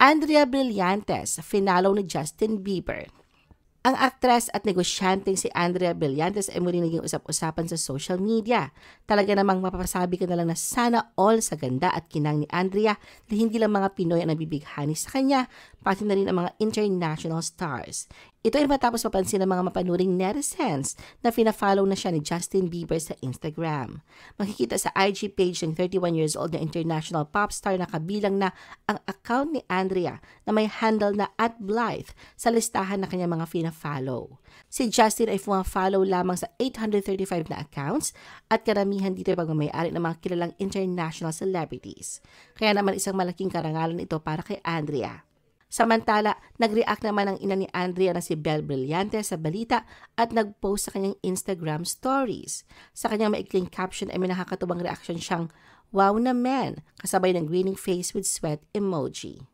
Andrea Brillantes, finalo ni Justin Bieber. Ang aktres at negosyanteng si Andrea Brillantes ay muli naging usap-usapan sa social media. Talaga namang mapapasabi ka na lang na sana all sa ganda at kinang ni Andrea dahil hindi lang mga Pinoy ang nabibighani sa kanya, pati na rin ang mga international stars. Ito ay matapos mapansin ng mga mapanuring netizens na fina-follow na siya ni Justin Bieber sa Instagram. Makikita sa IG page ng 31 years old na international pop star na kabilang na ang account ni Andrea na may handle na @Blythe sa listahan na kanyang mga fina-follow. Si Justin ay follow lamang sa 835 na accounts at karamihan dito ay pagmamayari ng mga kilalang international celebrities. Kaya naman isang malaking karangalan ito para kay Andrea. Samantala, nag-react naman ang ina ni Andrea na si Belle Brillantes sa balita at nag-post sa kanyang Instagram stories. Sa kanyang maikling caption ay may nakakatuwang reaction siyang, "Wow naman!" kasabay ng grinning face with sweat emoji.